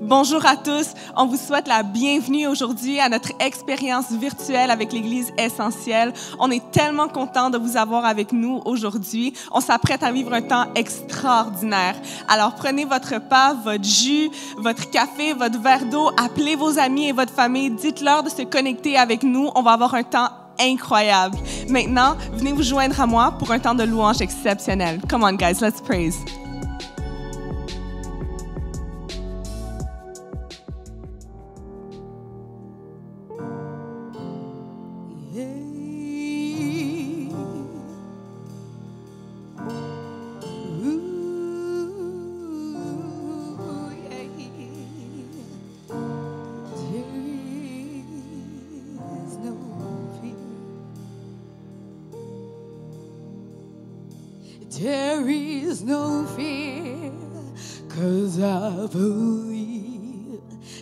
Bonjour à tous, on vous souhaite la bienvenue aujourd'hui à notre expérience virtuelle avec l'Église Essentielle. On est tellement content de vous avoir avec nous aujourd'hui. On s'apprête à vivre un temps extraordinaire. Alors prenez votre pain, votre jus, votre café, votre verre d'eau, appelez vos amis et votre famille, dites-leur de se connecter avec nous. On va avoir un temps incroyable. Maintenant, venez vous joindre à moi pour un temps de louange exceptionnel. Come on guys, let's praise. There is no fear, 'cause I believe.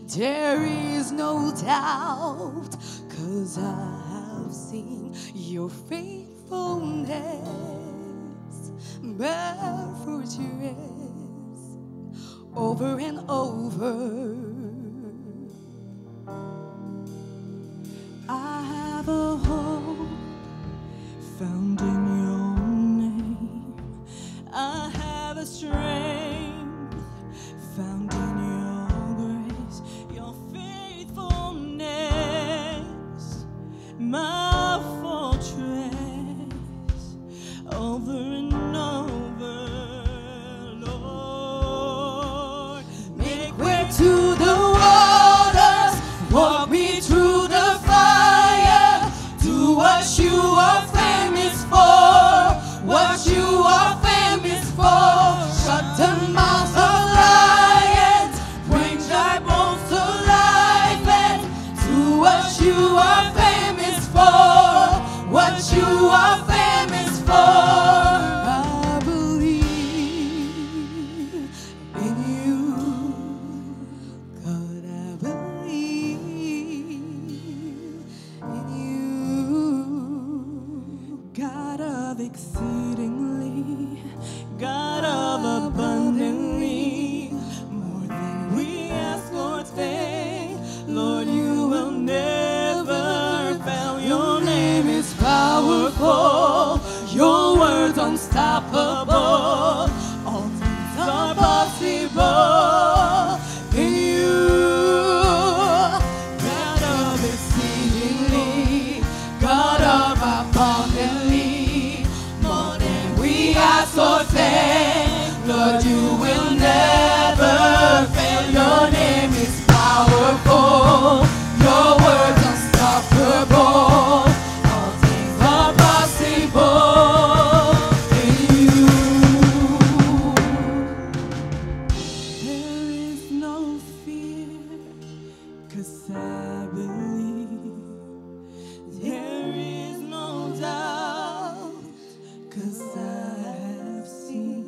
There is no doubt, 'cause I have seen your faithfulness. My fortress, over and over. I have a hope found in your name. I have a strength found in your grace, your faithfulness, my fortress, over and over, Lord. Make way to the waters, walk me through the fire, do what you are famous for, what you are famous for. Shut the mouths of lions, bring dry bones to life, and do what you are famous for, what you are famous for. I believe in you, God, I believe in you, God of exceedingly, God of abundantly, more than we ask or think. Lord, you will never fail. Your name is powerful, your word's unstoppable. All things are possible in you, God of exceedingly, God of abundantly, more than we ask or think. Lord, you will never fail. Your name is powerful, your word's unstoppable. All things are possible in you. There is no fear, 'cause I believe. There is no doubt, 'cause I have seen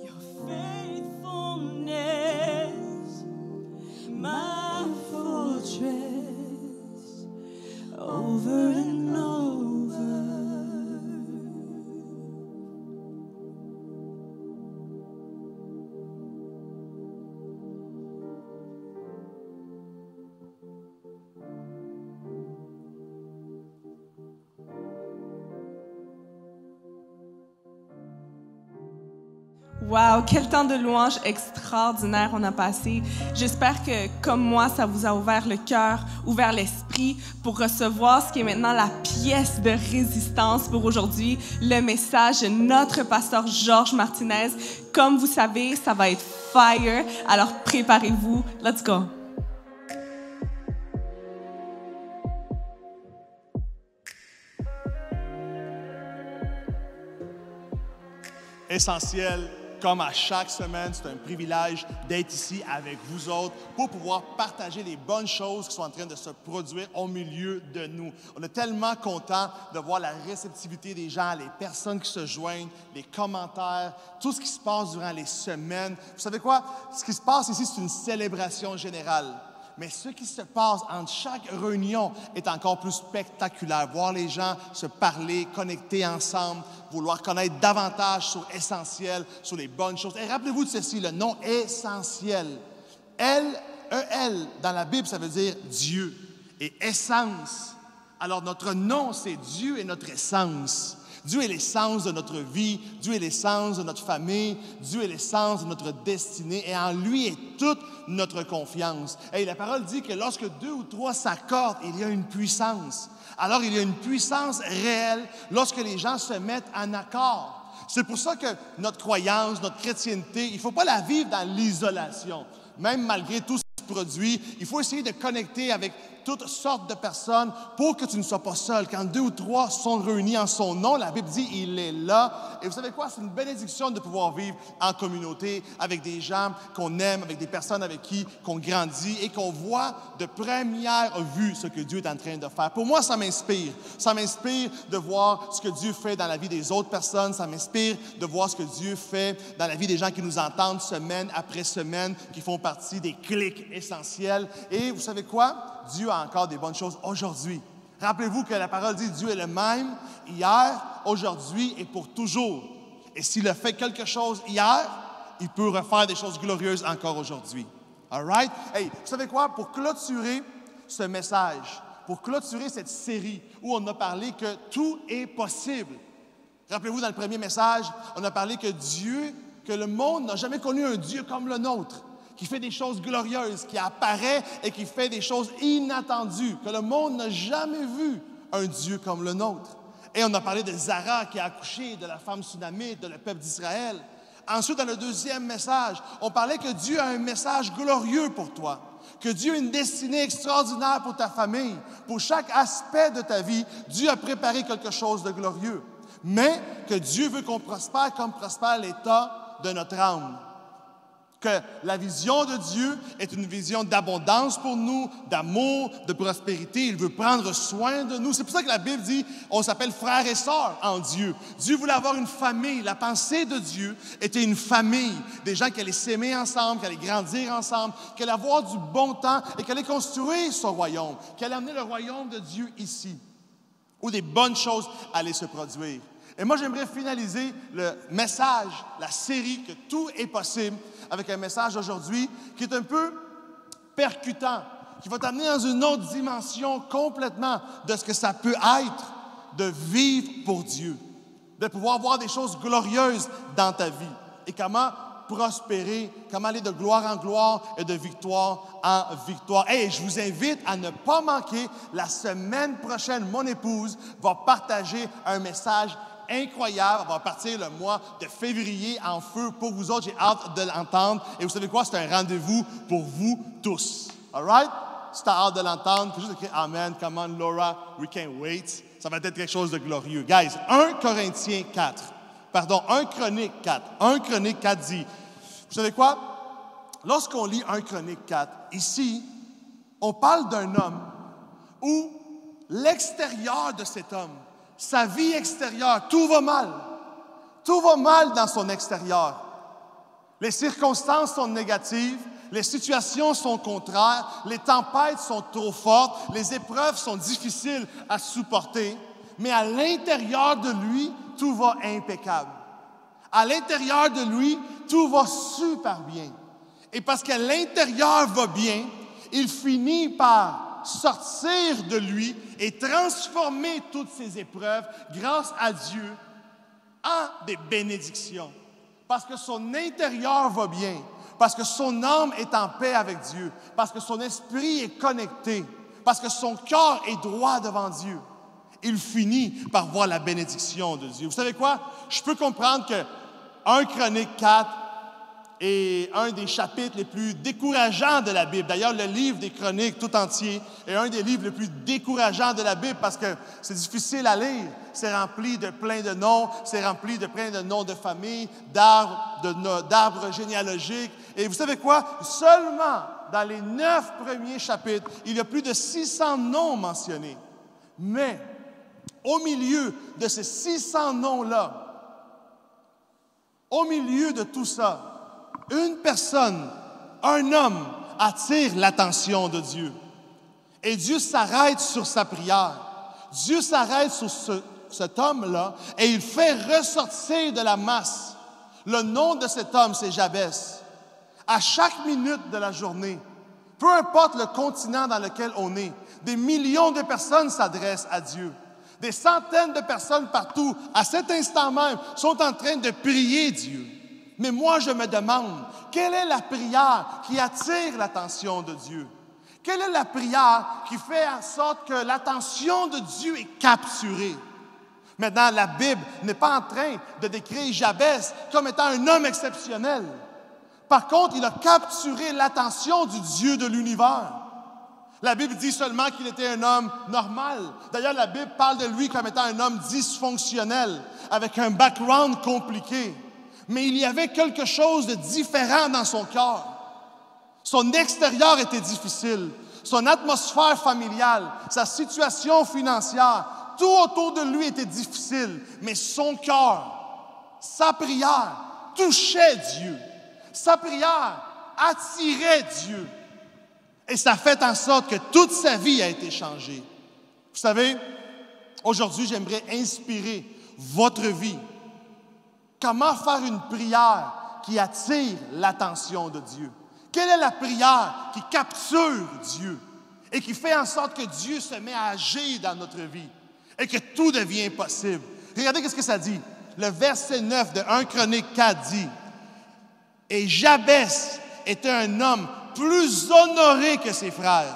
your faithfulness, my fortress, over and over. Wow, quel temps de louange extraordinaire on a passé. J'espère que, comme moi, ça vous a ouvert le cœur, ouvert l'esprit pour recevoir ce qui est maintenant la pièce de résistance pour aujourd'hui, le message de notre pasteur Georges Martinez. Comme vous savez, ça va être fire, alors préparez-vous. Let's go! Essentiel, comme à chaque semaine, c'est un privilège d'être ici avec vous autres pour pouvoir partager les bonnes choses qui sont en train de se produire au milieu de nous. On est tellement contents de voir la réceptivité des gens, les personnes qui se joignent, les commentaires, tout ce qui se passe durant les semaines. Vous savez quoi? Ce qui se passe ici, c'est une célébration générale. Mais ce qui se passe entre chaque réunion est encore plus spectaculaire. Voir les gens se parler, connecter ensemble, vouloir connaître davantage sur Essentiel, sur les bonnes choses. Et rappelez-vous de ceci, le nom Essentiel. E-L dans la Bible, ça veut dire Dieu. Et essence. Alors, notre nom, c'est Dieu et notre essence. Dieu est l'essence de notre vie, Dieu est l'essence de notre famille, Dieu est l'essence de notre destinée et en lui est toute notre confiance. Et la parole dit que lorsque 2 ou 3 s'accordent, il y a une puissance. Alors, il y a une puissance réelle lorsque les gens se mettent en accord. C'est pour ça que notre croyance, notre chrétienté, il ne faut pas la vivre dans l'isolation. Même malgré tout ce qui se produit, il faut essayer de connecter avec toutes sortes de personnes pour que tu ne sois pas seul. Quand 2 ou 3 sont réunis en son nom, la Bible dit il est là. Et vous savez quoi? C'est une bénédiction de pouvoir vivre en communauté avec des gens qu'on aime, avec des personnes avec qui qu'on grandit et qu'on voit de première vue ce que Dieu est en train de faire. Pour moi, ça m'inspire. Ça m'inspire de voir ce que Dieu fait dans la vie des autres personnes. Ça m'inspire de voir ce que Dieu fait dans la vie des gens qui nous entendent semaine après semaine, qui font partie des clics essentiels. Et vous savez quoi? Dieu a encore des bonnes choses aujourd'hui. Rappelez-vous que la parole dit Dieu est le même hier, aujourd'hui et pour toujours. Et s'il a fait quelque chose hier, il peut refaire des choses glorieuses encore aujourd'hui. All right? Hey, vous savez quoi? Pour clôturer ce message, pour clôturer cette série où on a parlé que tout est possible. Rappelez-vous, dans le premier message, on a parlé que le monde n'a jamais connu un Dieu comme le nôtre, qui fait des choses glorieuses, qui apparaît et qui fait des choses inattendues, que le monde n'a jamais vu un Dieu comme le nôtre. Et on a parlé de Zara qui a accouché de la femme sunamite, de le peuple d'Israël. Ensuite, dans le deuxième message, on parlait que Dieu a un message glorieux pour toi, que Dieu a une destinée extraordinaire pour ta famille. Pour chaque aspect de ta vie, Dieu a préparé quelque chose de glorieux. Mais que Dieu veut qu'on prospère comme prospère l'état de notre âme. Que la vision de Dieu est une vision d'abondance pour nous, d'amour, de prospérité. Il veut prendre soin de nous. C'est pour ça que la Bible dit, on s'appelle frères et sœurs en Dieu. Dieu voulait avoir une famille. La pensée de Dieu était une famille. Des gens qui allaient s'aimer ensemble, qui allaient grandir ensemble, qui allaient avoir du bon temps et qui allaient construire son royaume, qui allaient amener le royaume de Dieu ici, où des bonnes choses allaient se produire. Et moi, j'aimerais finaliser le message, la série que tout est possible, avec un message aujourd'hui qui est un peu percutant, qui va t'amener dans une autre dimension complètement de ce que ça peut être de vivre pour Dieu, de pouvoir voir des choses glorieuses dans ta vie et comment prospérer, comment aller de gloire en gloire et de victoire en victoire. Et je vous invite à ne pas manquer, la semaine prochaine, mon épouse va partager un message incroyable. On va partir le mois de février en feu pour vous autres. J'ai hâte de l'entendre. Et vous savez quoi? C'est un rendez-vous pour vous tous. All right? Si tu as hâte de l'entendre, tu peux juste écrire Amen. Come on, Laura. We can't wait. Ça va être quelque chose de glorieux. Guys, 1 Chronique 4 dit, vous savez quoi? Lorsqu'on lit 1 Chronique 4, ici, on parle d'un homme où l'extérieur de cet homme, sa vie extérieure, tout va mal. Tout va mal dans son extérieur. Les circonstances sont négatives, les situations sont contraires, les tempêtes sont trop fortes, les épreuves sont difficiles à supporter, mais à l'intérieur de lui, tout va impeccable. À l'intérieur de lui, tout va super bien. Et parce qu'à l'intérieur va bien, il finit par sortir de lui et transformer toutes ces épreuves grâce à Dieu en des bénédictions. Parce que son intérieur va bien, parce que son âme est en paix avec Dieu, parce que son esprit est connecté, parce que son cœur est droit devant Dieu. Il finit par voir la bénédiction de Dieu. Vous savez quoi? Je peux comprendre que 1 Chronique 4 est un des chapitres les plus décourageants de la Bible. D'ailleurs, le livre des Chroniques tout entier est un des livres les plus décourageants de la Bible parce que c'est difficile à lire. C'est rempli de plein de noms, c'est rempli de plein de noms de famille, d'arbres généalogiques. Et vous savez quoi? Seulement dans les 9 premiers chapitres, il y a plus de 600 noms mentionnés. Mais au milieu de ces 600 noms-là, au milieu de tout ça, une personne, un homme, attire l'attention de Dieu. Et Dieu s'arrête sur sa prière. Dieu s'arrête sur cet homme-là et il fait ressortir de la masse. Le nom de cet homme, c'est Jabès. À chaque minute de la journée, Peu importe le continent dans lequel on est, des millions de personnes s'adressent à Dieu. Des centaines de personnes partout, à cet instant même, sont en train de prier Dieu. Mais moi, je me demande, quelle est la prière qui attire l'attention de Dieu? Quelle est la prière qui fait en sorte que l'attention de Dieu est capturée? Maintenant, la Bible n'est pas en train de décrire Jabès comme étant un homme exceptionnel. Par contre, il a capturé l'attention du Dieu de l'univers. La Bible dit seulement qu'il était un homme normal. D'ailleurs, la Bible parle de lui comme étant un homme dysfonctionnel, avec un background compliqué. Mais il y avait quelque chose de différent dans son cœur. Son extérieur était difficile, son atmosphère familiale, sa situation financière, tout autour de lui était difficile. Mais son cœur, sa prière touchait Dieu. Sa prière attirait Dieu. Et ça fait en sorte que toute sa vie a été changée. Vous savez, aujourd'hui, j'aimerais inspirer votre vie. Comment faire une prière qui attire l'attention de Dieu? Quelle est la prière qui capture Dieu et qui fait en sorte que Dieu se met à agir dans notre vie et que tout devient possible? Regardez ce que ça dit. Le verset 9 de 1 Chronique 4 dit « Et Jabès était un homme plus honoré que ses frères.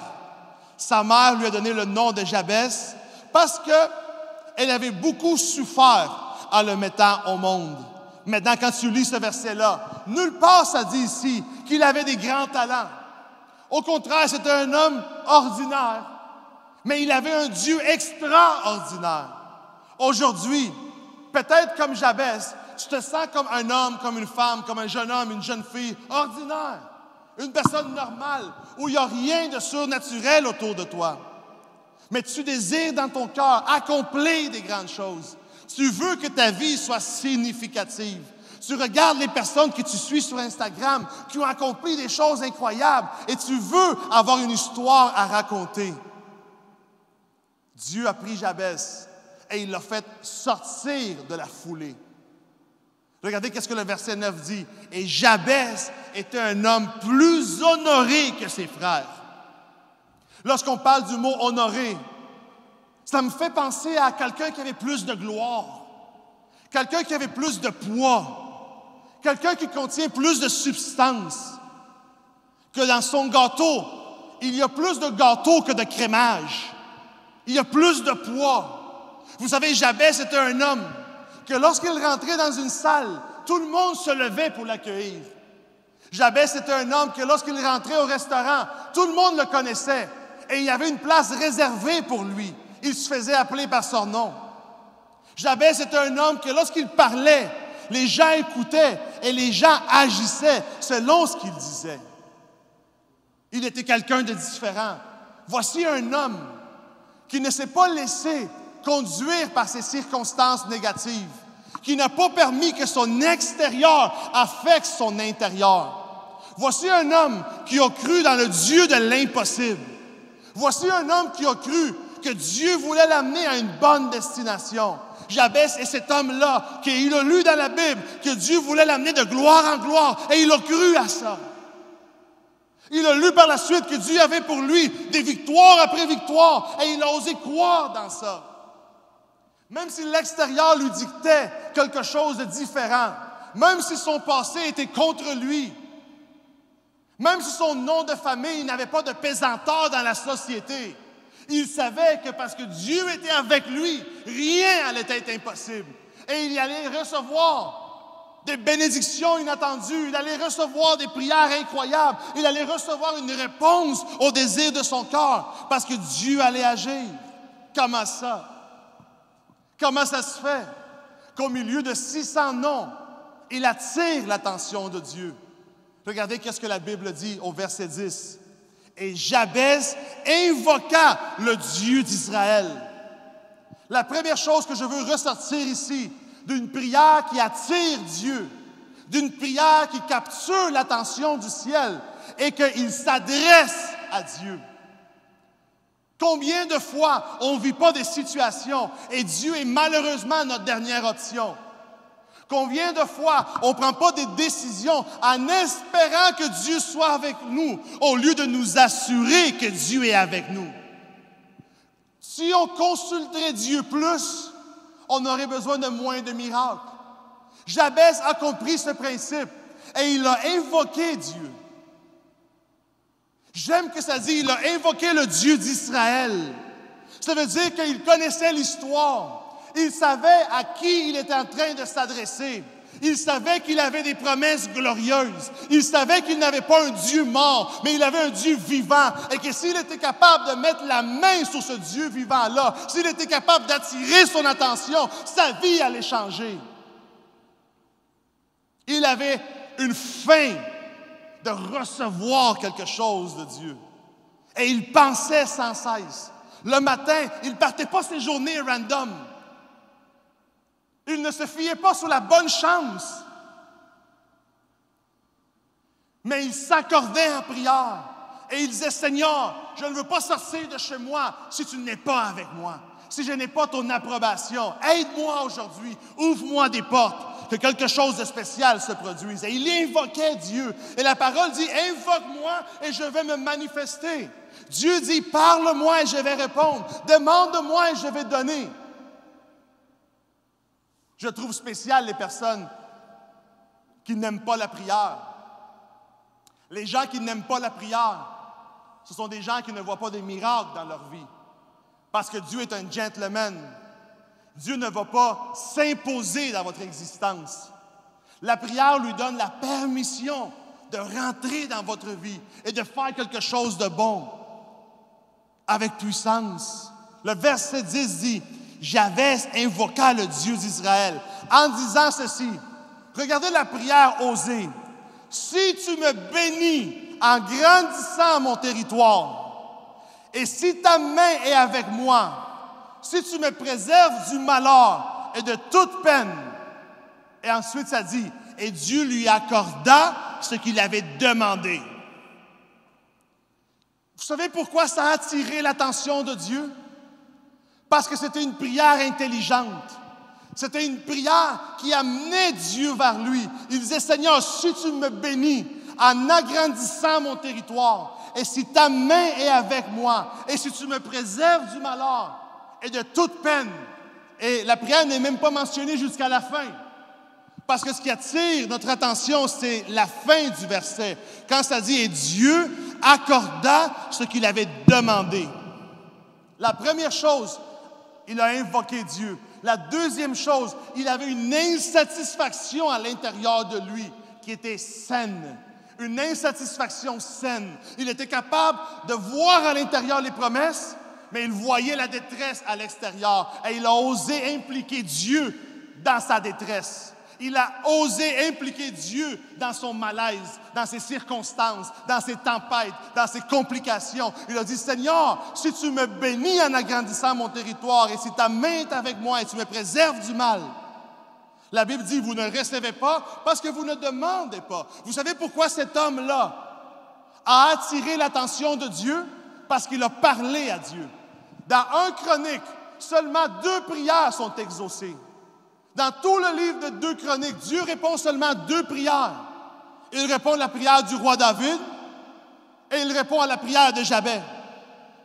Sa mère lui a donné le nom de Jabès parce qu'elle avait beaucoup souffert en le mettant au monde. » Maintenant, quand tu lis ce verset-là, nulle part ça dit ici qu'il avait des grands talents. Au contraire, c'était un homme ordinaire, mais il avait un Dieu extraordinaire. Aujourd'hui, peut-être comme Jabès, tu te sens comme un homme, comme une femme, comme un jeune homme, une jeune fille ordinaire. Une personne normale, où il n'y a rien de surnaturel autour de toi. Mais tu désires dans ton cœur accomplir des grandes choses. Tu veux que ta vie soit significative. Tu regardes les personnes que tu suis sur Instagram qui ont accompli des choses incroyables et tu veux avoir une histoire à raconter. Dieu a pris Jabès et il l'a fait sortir de la foulée. Regardez qu'est-ce que le verset 9 dit. « Et Jabès était un homme plus honoré que ses frères. » Lorsqu'on parle du mot « honoré », ça me fait penser à quelqu'un qui avait plus de gloire, quelqu'un qui avait plus de poids, quelqu'un qui contient plus de substance, que dans son gâteau, il y a plus de gâteau que de crémage. Il y a plus de poids. Vous savez, Jabès était un homme que lorsqu'il rentrait dans une salle, tout le monde se levait pour l'accueillir. Jabès était un homme que lorsqu'il rentrait au restaurant, tout le monde le connaissait et il y avait une place réservée pour lui. Il se faisait appeler par son nom. Jabès était un homme que lorsqu'il parlait, les gens écoutaient et les gens agissaient selon ce qu'il disait. Il était quelqu'un de différent. Voici un homme qui ne s'est pas laissé conduire par ses circonstances négatives, qui n'a pas permis que son extérieur affecte son intérieur. Voici un homme qui a cru dans le Dieu de l'impossible. Voici un homme qui a cru que Dieu voulait l'amener à une bonne destination. Jabès est cet homme-là qu'il a lu dans la Bible, que Dieu voulait l'amener de gloire en gloire, et il a cru à ça. Il a lu par la suite que Dieu avait pour lui des victoires après victoires, et il a osé croire dans ça. Même si l'extérieur lui dictait quelque chose de différent, même si son passé était contre lui, même si son nom de famille n'avait pas de pesanteur dans la société, il savait que parce que Dieu était avec lui, rien allait être impossible. Et il allait recevoir des bénédictions inattendues, il allait recevoir des prières incroyables, il allait recevoir une réponse au désir de son cœur, parce que Dieu allait agir. Comment ça? Comment ça se fait qu'au milieu de 600 noms, il attire l'attention de Dieu? Regardez qu'est-ce que la Bible dit au verset 10. « Et Jabès invoqua le Dieu d'Israël. » La première chose que je veux ressortir ici, d'une prière qui attire Dieu, d'une prière qui capture l'attention du ciel, est qu'il s'adresse à Dieu. Combien de fois on ne vit pas des situations et Dieu est malheureusement notre dernière option? Combien de fois on ne prend pas des décisions en espérant que Dieu soit avec nous, au lieu de nous assurer que Dieu est avec nous? Si on consulterait Dieu plus, on aurait besoin de moins de miracles. Jabez a compris ce principe et il a invoqué Dieu. J'aime que ça dit, il a invoqué le Dieu d'Israël. Ça veut dire qu'il connaissait l'histoire. Il savait à qui il était en train de s'adresser. Il savait qu'il avait des promesses glorieuses. Il savait qu'il n'avait pas un Dieu mort, mais il avait un Dieu vivant. Et que s'il était capable de mettre la main sur ce Dieu vivant-là, s'il était capable d'attirer son attention, sa vie allait changer. Il avait une faim de recevoir quelque chose de Dieu. Et il pensait sans cesse. Le matin, il ne partait pas ses journées random. Il ne se fiait pas sur la bonne chance. Mais il s'accordait en prière. Et il disait, Seigneur, je ne veux pas sortir de chez moi si tu n'es pas avec moi. Si je n'ai pas ton approbation, aide-moi aujourd'hui. Ouvre-moi des portes. Que quelque chose de spécial se produise. Et il invoquait Dieu. Et la parole dit, invoque-moi et je vais me manifester. Dieu dit, parle-moi et je vais répondre. Demande-moi et je vais donner. Je trouve spécial les personnes qui n'aiment pas la prière. Les gens qui n'aiment pas la prière, ce sont des gens qui ne voient pas des miracles dans leur vie. Parce que Dieu est un gentleman. Dieu ne va pas s'imposer dans votre existence. La prière lui donne la permission de rentrer dans votre vie et de faire quelque chose de bon avec puissance. Le verset 10 dit, Jabez invoqua le Dieu d'Israël en disant ceci. Regardez la prière osée. Si tu me bénis en grandissant mon territoire, et si ta main est avec moi, si tu me préserves du malheur et de toute peine. Et ensuite ça dit, et Dieu lui accorda ce qu'il avait demandé. Vous savez pourquoi ça a attiré l'attention de Dieu? Parce que c'était une prière intelligente. C'était une prière qui amenait Dieu vers lui. Il disait, Seigneur, si tu me bénis en agrandissant mon territoire, et si ta main est avec moi, et si tu me préserves du malheur et de toute peine, et la prière n'est même pas mentionnée jusqu'à la fin. Parce que ce qui attire notre attention, c'est la fin du verset. Quand ça dit « Et Dieu accorda ce qu'il avait demandé ». La première chose, il a invoqué Dieu. La deuxième chose, il avait une insatisfaction à l'intérieur de lui qui était saine. Une insatisfaction saine. Il était capable de voir à l'intérieur les promesses, mais il voyait la détresse à l'extérieur. Et il a osé impliquer Dieu dans sa détresse. Il a osé impliquer Dieu dans son malaise, dans ses circonstances, dans ses tempêtes, dans ses complications. Il a dit, Seigneur, si tu me bénis en agrandissant mon territoire et si ta main est avec moi et tu me préserves du mal. La Bible dit, vous ne recevez pas parce que vous ne demandez pas. Vous savez pourquoi cet homme-là a attiré l'attention de Dieu? Parce qu'il a parlé à Dieu. Dans 1 Chronique, seulement 2 prières sont exaucées. Dans tout le livre de 2 Chroniques, Dieu répond seulement 2 prières. Il répond à la prière du roi David et il répond à la prière de Jabez.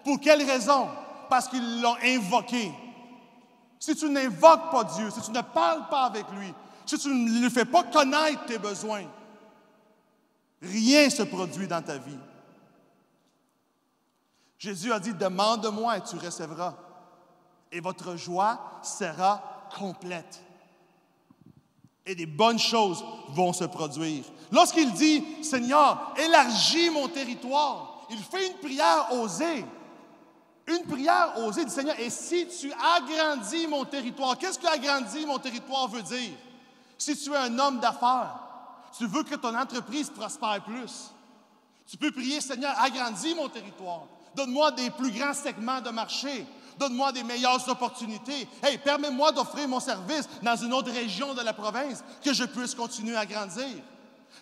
Pour quelle raison? Parce qu'ils l'ont invoqué. Si tu n'invoques pas Dieu, si tu ne parles pas avec lui, si tu ne lui fais pas connaître tes besoins, rien ne se produit dans ta vie. Jésus a dit, demande-moi et tu recevras. Et votre joie sera complète. Et des bonnes choses vont se produire. Lorsqu'il dit, Seigneur, élargis mon territoire, il fait une prière osée. Une prière osée, il dit, Seigneur, et si tu agrandis mon territoire, qu'est-ce que agrandis mon territoire veut dire? Si tu es un homme d'affaires, tu veux que ton entreprise prospère plus. Tu peux prier, Seigneur, agrandis mon territoire. Donne-moi des plus grands segments de marché. Donne-moi des meilleures opportunités. Hey, permets-moi d'offrir mon service dans une autre région de la province, que je puisse continuer à grandir.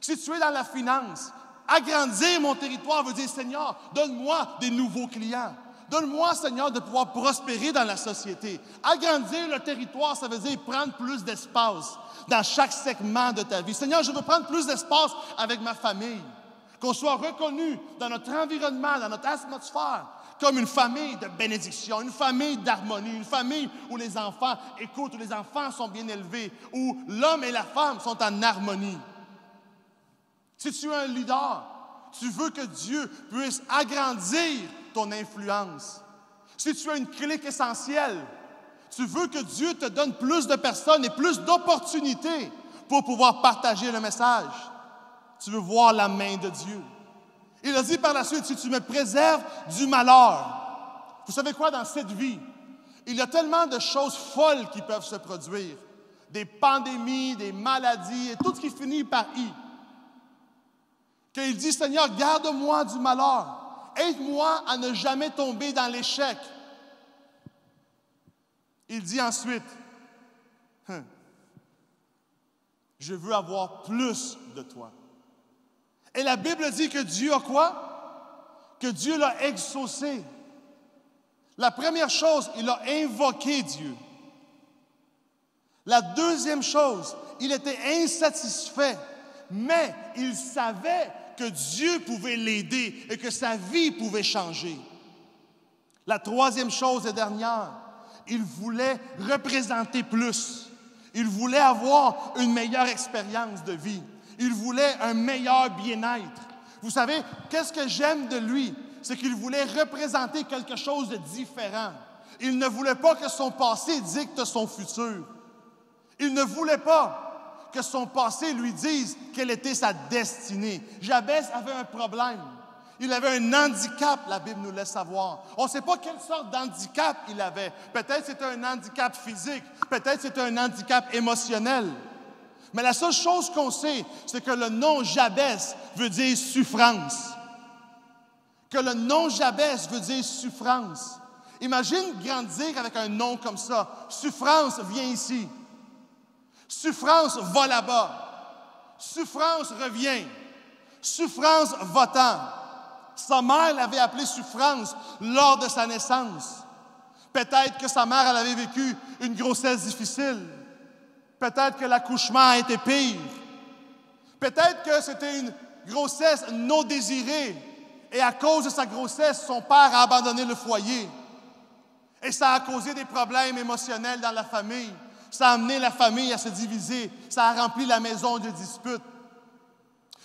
Si tu es dans la finance, agrandir mon territoire veut dire, Seigneur, donne-moi des nouveaux clients. Donne-moi, Seigneur, de pouvoir prospérer dans la société. Agrandir le territoire, ça veut dire prendre plus d'espace dans chaque segment de ta vie. Seigneur, je veux prendre plus d'espace avec ma famille. Qu'on soit reconnu dans notre environnement, dans notre atmosphère, comme une famille de bénédiction, une famille d'harmonie, une famille où les enfants écoutent, où les enfants sont bien élevés, où l'homme et la femme sont en harmonie. Si tu es un leader, tu veux que Dieu puisse agrandir ton influence. Si tu as une clique essentielle, tu veux que Dieu te donne plus de personnes et plus d'opportunités pour pouvoir partager le message. Tu veux voir la main de Dieu. Il a dit par la suite, si tu me préserves du malheur. Vous savez quoi, dans cette vie, il y a tellement de choses folles qui peuvent se produire. Des pandémies, des maladies et tout ce qui finit par « i ». Qu'il dit, Seigneur, garde-moi du malheur. Aide-moi à ne jamais tomber dans l'échec. Il dit ensuite, je veux avoir plus de toi. Et la Bible dit que Dieu a quoi? Que Dieu l'a exaucé. La première chose, il a invoqué Dieu. La deuxième chose, il était insatisfait, mais il savait que Dieu pouvait l'aider et que sa vie pouvait changer. La troisième chose et dernière, il voulait représenter plus. Il voulait avoir une meilleure expérience de vie. Il voulait un meilleur bien-être. Vous savez, qu'est-ce que j'aime de lui? C'est qu'il voulait représenter quelque chose de différent. Il ne voulait pas que son passé dicte son futur. Il ne voulait pas que son passé lui dise quelle était sa destinée. Jabès avait un problème. Il avait un handicap, la Bible nous laisse savoir. On ne sait pas quelle sorte d'handicap il avait. Peut-être c'était un handicap physique, peut-être c'était un handicap émotionnel. Mais la seule chose qu'on sait, c'est que le nom Jabès veut dire souffrance. Que le nom Jabès veut dire souffrance. Imagine grandir avec un nom comme ça. Souffrance, viens ici. Souffrance, va là-bas. Souffrance, reviens. Souffrance, va-t'en. Sa mère l'avait appelé souffrance lors de sa naissance. Peut-être que sa mère elle avait vécu une grossesse difficile. Peut-être que l'accouchement a été pire. Peut-être que c'était une grossesse non désirée. Et à cause de sa grossesse, son père a abandonné le foyer. Et ça a causé des problèmes émotionnels dans la famille. Ça a amené la famille à se diviser. Ça a rempli la maison de disputes.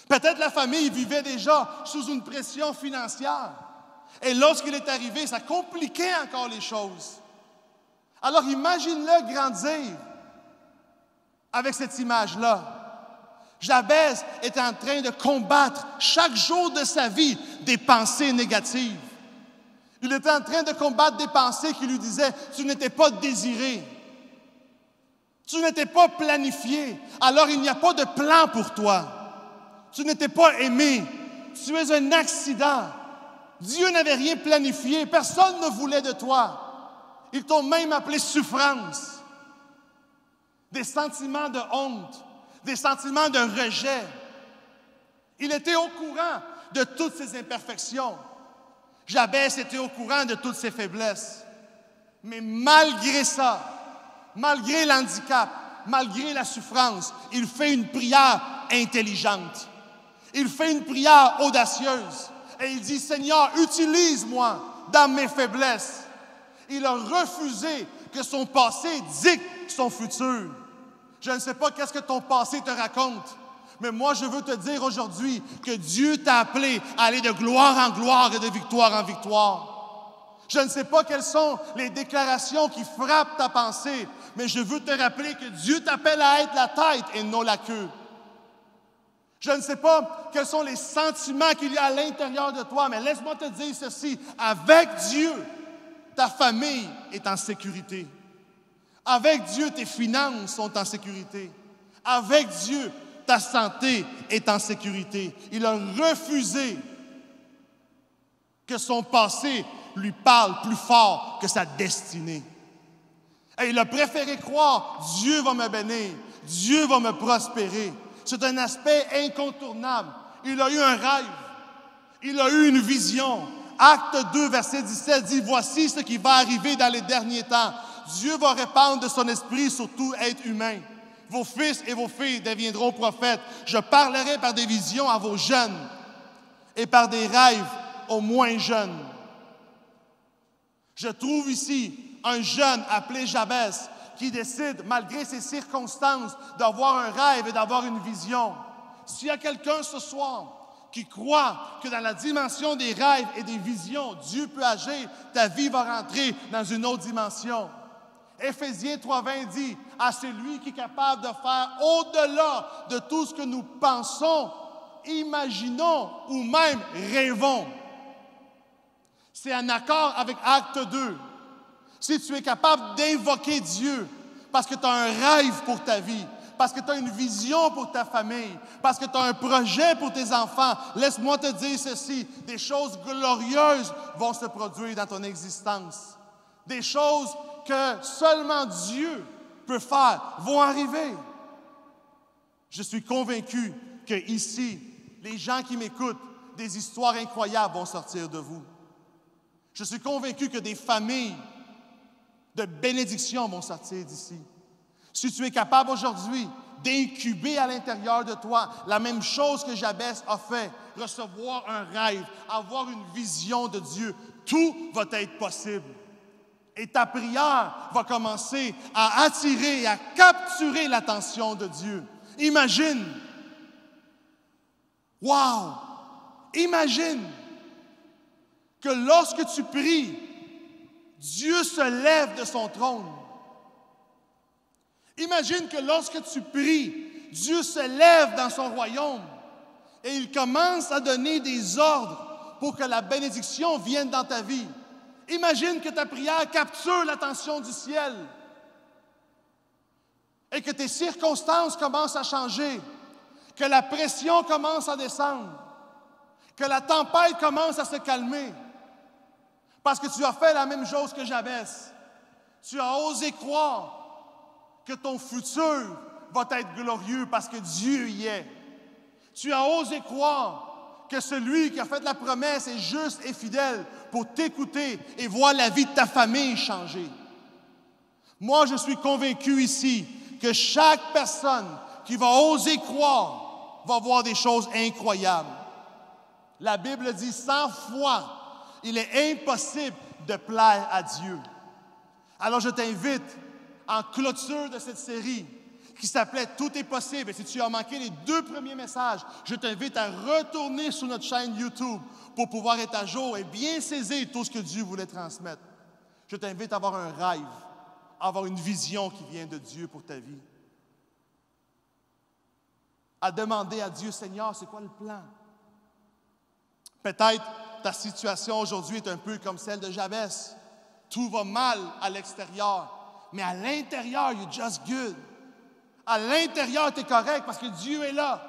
Peut-être la famille vivait déjà sous une pression financière. Et lorsqu'il est arrivé, ça compliquait encore les choses. Alors imagine-le grandir avec cette image-là. Jabès était en train de combattre chaque jour de sa vie des pensées négatives. Il était en train de combattre des pensées qui lui disaient « Tu n'étais pas désiré. Tu n'étais pas planifié. Alors il n'y a pas de plan pour toi. Tu n'étais pas aimé. Tu es un accident. Dieu n'avait rien planifié. Personne ne voulait de toi. Ils t'ont même appelé souffrance. » Des sentiments de honte, des sentiments de rejet. Il était au courant de toutes ses imperfections. Jabès était au courant de toutes ses faiblesses. Mais malgré ça, malgré l'handicap, malgré la souffrance, il fait une prière intelligente. Il fait une prière audacieuse. Et il dit, Seigneur, utilise-moi dans mes faiblesses. Il a refusé que son passé dicte son futur. Je ne sais pas qu'est-ce que ton passé te raconte, mais moi, je veux te dire aujourd'hui que Dieu t'a appelé à aller de gloire en gloire et de victoire en victoire. Je ne sais pas quelles sont les déclarations qui frappent ta pensée, mais je veux te rappeler que Dieu t'appelle à être la tête et non la queue. Je ne sais pas quels sont les sentiments qu'il y a à l'intérieur de toi, mais laisse-moi te dire ceci. Avec Dieu, ta famille est en sécurité. Avec Dieu, tes finances sont en sécurité. Avec Dieu, ta santé est en sécurité. Il a refusé que son passé lui parle plus fort que sa destinée. Et il a préféré croire, Dieu va me bénir, Dieu va me prospérer. C'est un aspect incontournable. Il a eu un rêve, il a eu une vision. Acte 2, verset 17 dit, « Voici ce qui va arriver dans les derniers temps. Dieu va répandre de son esprit sur tout être humain. Vos fils et vos filles deviendront prophètes. Je parlerai par des visions à vos jeunes et par des rêves aux moins jeunes. » Je trouve ici un jeune appelé Jabez qui décide, malgré ses circonstances, d'avoir un rêve et d'avoir une vision. S'il y a quelqu'un ce soir qui croit que dans la dimension des rêves et des visions, Dieu peut agir, ta vie va rentrer dans une autre dimension. Éphésiens 3,20 dit, « À celui qui est capable de faire au-delà de tout ce que nous pensons, imaginons ou même rêvons. » C'est en accord avec Acte 2. Si tu es capable d'invoquer Dieu parce que tu as un rêve pour ta vie, parce que tu as une vision pour ta famille, parce que tu as un projet pour tes enfants, laisse-moi te dire ceci, des choses glorieuses vont se produire dans ton existence. Des choses que seulement Dieu peut faire vont arriver. Je suis convaincu que ici, les gens qui m'écoutent, des histoires incroyables vont sortir de vous. Je suis convaincu que des familles de bénédiction vont sortir d'ici. Si tu es capable aujourd'hui d'incuber à l'intérieur de toi la même chose que Jabez a fait, recevoir un rêve, avoir une vision de Dieu, tout va être possible. Et ta prière va commencer à attirer et à capturer l'attention de Dieu. Imagine. Wow! Imagine que lorsque tu pries, Dieu se lève de son trône. Imagine que lorsque tu pries, Dieu se lève dans son royaume et il commence à donner des ordres pour que la bénédiction vienne dans ta vie. Imagine que ta prière capture l'attention du ciel et que tes circonstances commencent à changer, que la pression commence à descendre, que la tempête commence à se calmer. Parce que tu as fait la même chose que Jabez. Tu as osé croire que ton futur va être glorieux parce que Dieu y est. Tu as osé croire que celui qui a fait la promesse est juste et fidèle pour t'écouter et voir la vie de ta famille changer. Moi, je suis convaincu ici que chaque personne qui va oser croire va voir des choses incroyables. La Bible dit, sans foi, il est impossible de plaire à Dieu. Alors je t'invite, en clôture de cette série qui s'appelait « Tout est possible », et si tu as manqué les 2 premiers messages, je t'invite à retourner sur notre chaîne YouTube pour pouvoir être à jour et bien saisir tout ce que Dieu voulait transmettre. Je t'invite à avoir un rêve, à avoir une vision qui vient de Dieu pour ta vie. À demander à Dieu, « Seigneur, c'est quoi le plan? » Peut-être ta situation aujourd'hui est un peu comme celle de Jabez. Tout va mal à l'extérieur, mais à l'intérieur, you're just good. À l'intérieur, tu es correct parce que Dieu est là,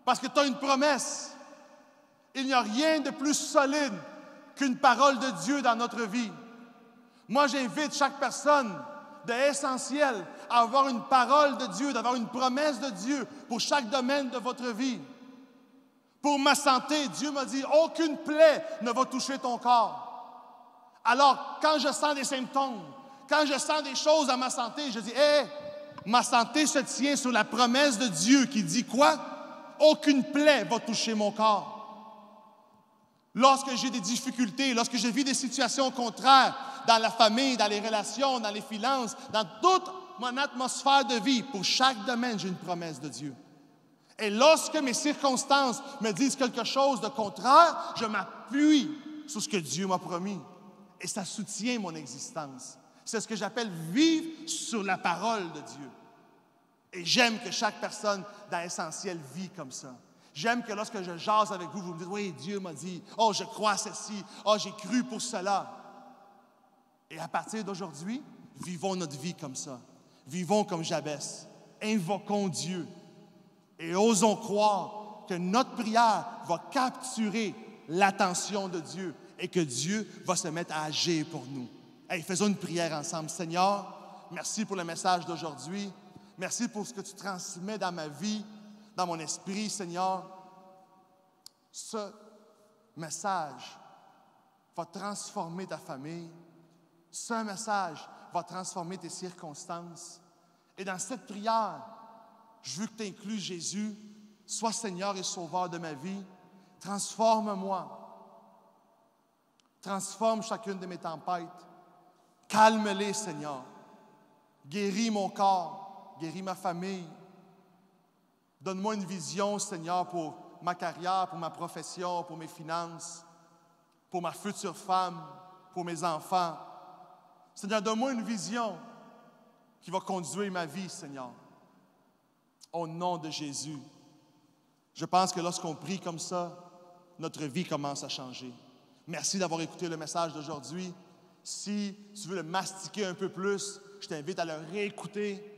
parce que tu as une promesse. Il n'y a rien de plus solide qu'une parole de Dieu dans notre vie. Moi, j'invite chaque personne de Essentiel à avoir une parole de Dieu, d'avoir une promesse de Dieu pour chaque domaine de votre vie. Pour ma santé, Dieu m'a dit, aucune plaie ne va toucher ton corps. Alors, quand je sens des symptômes, quand je sens des choses à ma santé, je dis, ma santé se tient sur la promesse de Dieu qui dit quoi? Aucune plaie va toucher mon corps. Lorsque j'ai des difficultés, lorsque je vis des situations contraires dans la famille, dans les relations, dans les finances, dans toute mon atmosphère de vie, pour chaque domaine, j'ai une promesse de Dieu. Et lorsque mes circonstances me disent quelque chose de contraire, je m'appuie sur ce que Dieu m'a promis. Et ça soutient mon existence. C'est ce que j'appelle vivre sur la parole de Dieu. Et j'aime que chaque personne dans Essentiel vit comme ça. J'aime que lorsque je jase avec vous, vous me dites, oui, Dieu m'a dit, oh, je crois à ceci, oh, j'ai cru pour cela. Et à partir d'aujourd'hui, vivons notre vie comme ça. Vivons comme Jabez. Invoquons Dieu. Et osons croire que notre prière va capturer l'attention de Dieu et que Dieu va se mettre à agir pour nous. Hey, faisons une prière ensemble. Seigneur, merci pour le message d'aujourd'hui. Merci pour ce que tu transmets dans ma vie, dans mon esprit, Seigneur. Ce message va transformer ta famille. Ce message va transformer tes circonstances. Et dans cette prière, je veux que tu inclues Jésus. Sois Seigneur et Sauveur de ma vie. Transforme-moi. Transforme chacune de mes tempêtes. Calme-les, Seigneur. Guéris mon corps. Guéris ma famille. Donne-moi une vision, Seigneur, pour ma carrière, pour ma profession, pour mes finances, pour ma future femme, pour mes enfants. Seigneur, donne-moi une vision qui va conduire ma vie, Seigneur. Au nom de Jésus. Je pense que lorsqu'on prie comme ça, notre vie commence à changer. Merci d'avoir écouté le message d'aujourd'hui. Si tu veux le mastiquer un peu plus, je t'invite à le réécouter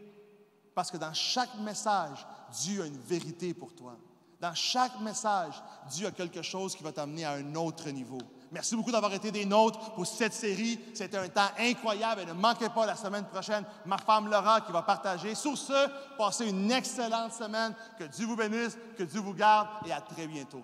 parce que dans chaque message, Dieu a une vérité pour toi. Dans chaque message, Dieu a quelque chose qui va t'amener à un autre niveau. Merci beaucoup d'avoir été des nôtres pour cette série. C'était un temps incroyable et ne manquez pas la semaine prochaine ma femme Laura qui va partager. Sur ce, passez une excellente semaine. Que Dieu vous bénisse, que Dieu vous garde et à très bientôt.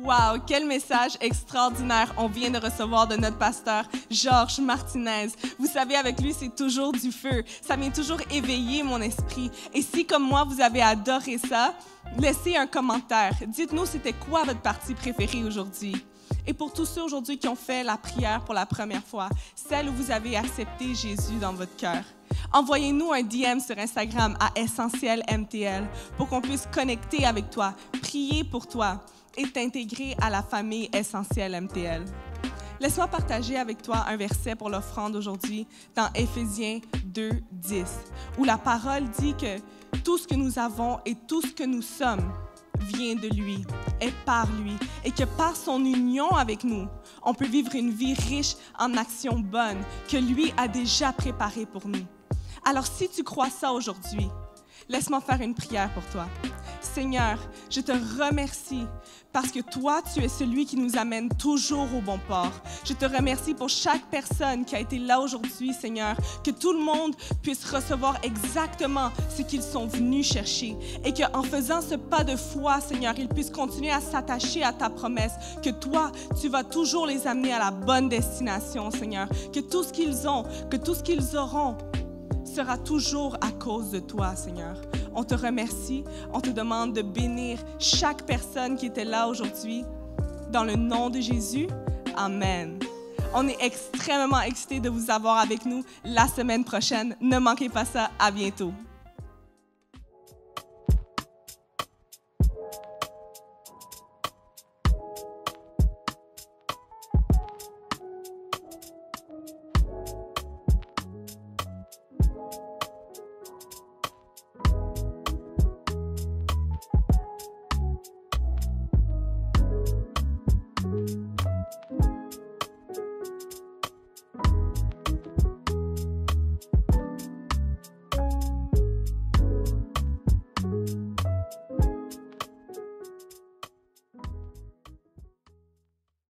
Wow, quel message extraordinaire on vient de recevoir de notre pasteur Georges Martinez. Vous savez, avec lui, c'est toujours du feu. Ça vient toujours éveiller mon esprit. Et si, comme moi, vous avez adoré ça, laissez un commentaire. Dites-nous, c'était quoi votre partie préférée aujourd'hui? Et pour tous ceux aujourd'hui qui ont fait la prière pour la première fois, celle où vous avez accepté Jésus dans votre cœur, envoyez-nous un DM sur Instagram à EssentielMTL pour qu'on puisse connecter avec toi, prier pour toi et t'intégrer à la famille Essentiel MTL. Laisse-moi partager avec toi un verset pour l'offrande aujourd'hui dans Éphésiens 2:10, où la parole dit que tout ce que nous avons et tout ce que nous sommes vient de lui, est par lui, et que par son union avec nous, on peut vivre une vie riche en actions bonnes que lui a déjà préparées pour nous. Alors si tu crois ça aujourd'hui, laisse-moi faire une prière pour toi. Seigneur, je te remercie parce que toi, tu es celui qui nous amène toujours au bon port. Je te remercie pour chaque personne qui a été là aujourd'hui, Seigneur, que tout le monde puisse recevoir exactement ce qu'ils sont venus chercher et qu'en faisant ce pas de foi, Seigneur, ils puissent continuer à s'attacher à ta promesse, que toi, tu vas toujours les amener à la bonne destination, Seigneur, que tout ce qu'ils ont, que tout ce qu'ils auront sera toujours à cause de toi, Seigneur. On te remercie, on te demande de bénir chaque personne qui était là aujourd'hui. Dans le nom de Jésus, Amen. On est extrêmement excités de vous avoir avec nous la semaine prochaine. Ne manquez pas ça, à bientôt.